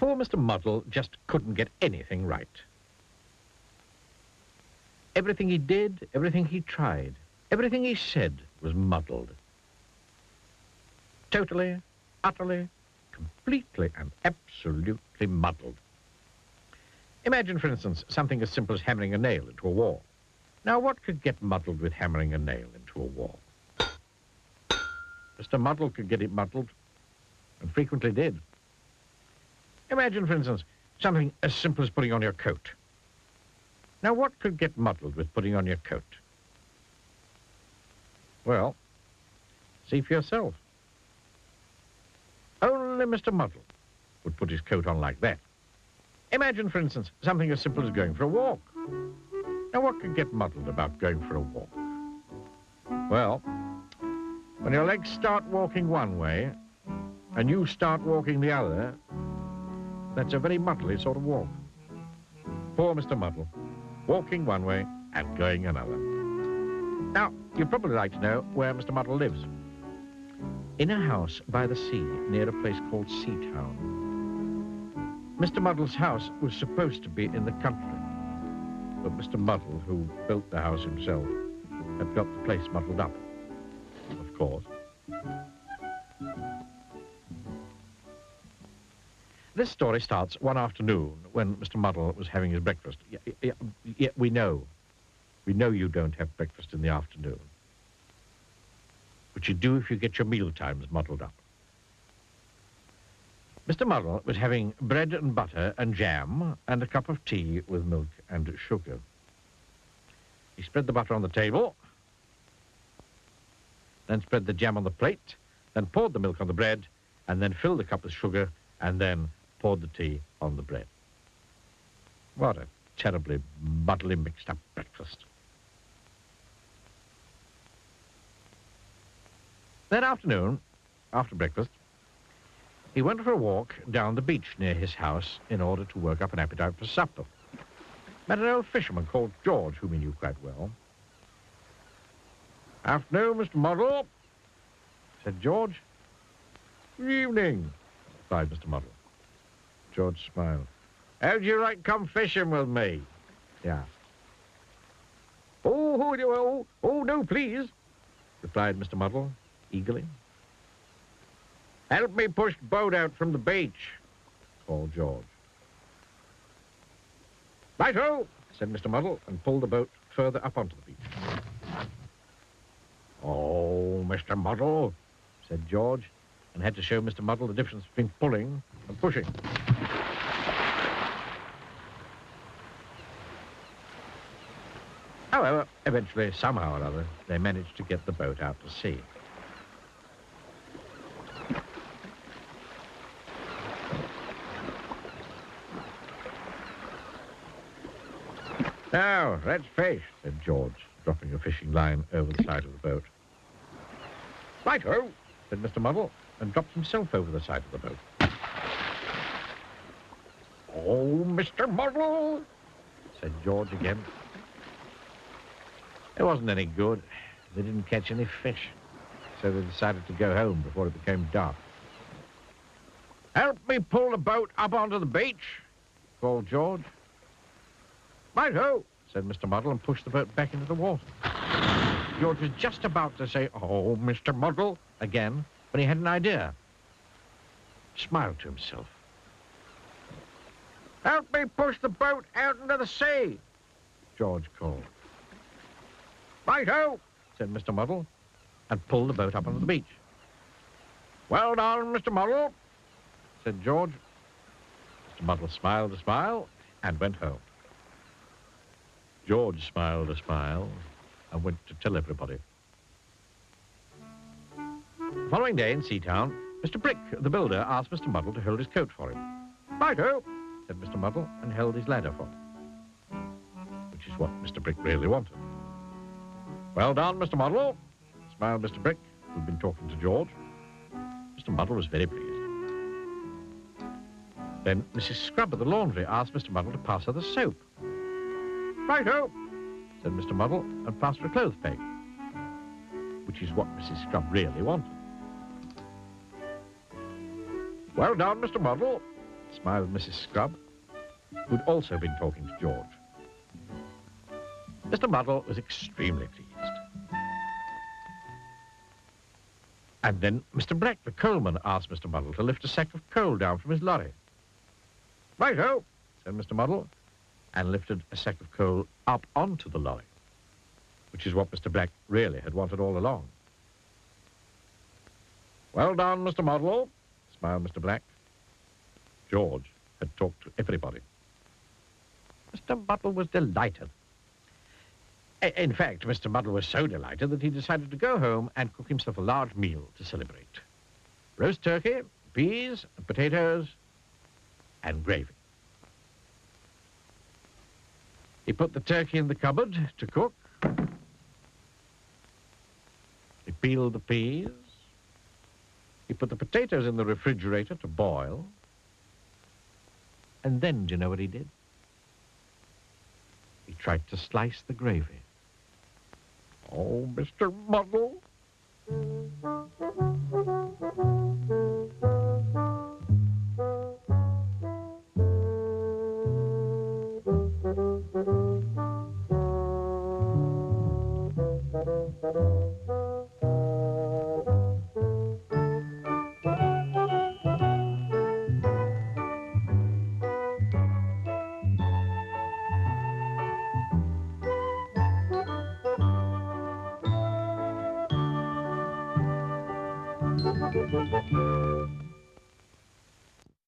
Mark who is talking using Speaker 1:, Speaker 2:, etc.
Speaker 1: Poor Mr. Muddle just couldn't get anything right. Everything he did, everything he tried, everything he said was muddled. Totally, utterly, completely and absolutely muddled. Imagine, for instance, something as simple as hammering a nail into a wall. Now, what could get muddled with hammering a nail into a wall? Mr. Muddle could get it muddled, and frequently did. Imagine, for instance, something as simple as putting on your coat. Now, what could get muddled with putting on your coat? Well, see for yourself. Only Mr. Muddle would put his coat on like that. Imagine, for instance, something as simple as going for a walk. Now, what could get muddled about going for a walk? Well, when your legs start walking one way and you start walking the other, that's a very muddly sort of walk. Poor Mr. Muddle, walking one way and going another. Now, you'd probably like to know where Mr. Muddle lives. In a house by the sea near a place called Seatown. Mr. Muddle's house was supposed to be in the country, but Mr. Muddle, who built the house himself, had got the place muddled up, of course. This story starts one afternoon when Mr. Muddle was having his breakfast. Yeah, we know. We know you don't have breakfast in the afternoon. But you do if you get your meal times muddled up. Mr. Muddle was having bread and butter and jam and a cup of tea with milk and sugar. He spread the butter on the table, then spread the jam on the plate, then poured the milk on the bread, and then filled the cup with sugar, and then poured the tea on the bread. What a terribly muddly mixed-up breakfast. That afternoon, after breakfast, he went for a walk down the beach near his house in order to work up an appetite for supper. Met an old fisherman called George, whom he knew quite well. "Afternoon, Mr. Muddle," said George. "Good evening," replied Mr. Muddle. George smiled. "How'd you like come fishing with me?" he asked. Oh, no, please," replied Mr. Muddle eagerly. "Help me push the boat out from the beach," called George. "Right-o," said Mr. Muddle, and pulled the boat further up onto the beach. "Oh, Mr. Muddle," said George, and had to show Mr. Muddle the difference between pulling and pushing. However, eventually, somehow or other, they managed to get the boat out to sea. "Now, let's fish," said George, dropping a fishing line over the side of the boat. "Right-o," said Mr. Muddle, and dropped himself over the side of the boat. "Oh, Mr. Muddle," said George again. It wasn't any good. They didn't catch any fish, so they decided to go home before it became dark. "Help me pull the boat up onto the beach," called George. "Right-o," said Mr. Muddle, and pushed the boat back into the water. George was just about to say, "Oh, Mr. Muddle," again, when he had an idea. Smiled to himself. "Help me push the boat out into the sea," George called. "Right-o," said Mr. Muddle, and pulled the boat up onto the beach. "Well done, Mr. Muddle," said George. Mr. Muddle smiled a smile and went home. George smiled a smile and went to tell everybody. The following day in Seatown, Mr. Brick, the builder, asked Mr. Muddle to hold his coat for him. "Right-o," said Mr. Muddle, and held his ladder for him, which is what Mr. Brick really wanted. "Well done, Mr. Muddle," smiled Mr. Brick, who'd been talking to George. Mr. Muddle was very pleased. Then Mrs. Scrub at the laundry asked Mr. Muddle to pass her the soap. "Right-o," said Mr. Muddle, and passed her a clothes peg, which is what Mrs. Scrub really wanted. "Well done, Mr. Muddle," smiled Mrs. Scrubb, who'd also been talking to George. Mr. Muddle was extremely pleased. And then Mr. Black, the coalman, asked Mr. Muddle to lift a sack of coal down from his lorry. "Right-ho," said Mr. Muddle, and lifted a sack of coal up onto the lorry, which is what Mr. Black really had wanted all along. "Well done, Mr. Muddle," smiled Mr. Black. George had talked to everybody. Mr. Muddle was delighted. In fact, Mr. Muddle was so delighted that he decided to go home and cook himself a large meal to celebrate. Roast turkey, peas, potatoes, and gravy. He put the turkey in the cupboard to cook. He peeled the peas. He put the potatoes in the refrigerator to boil. And then, do you know what he did? He tried to slice the gravy. Oh, Mr. Muddle.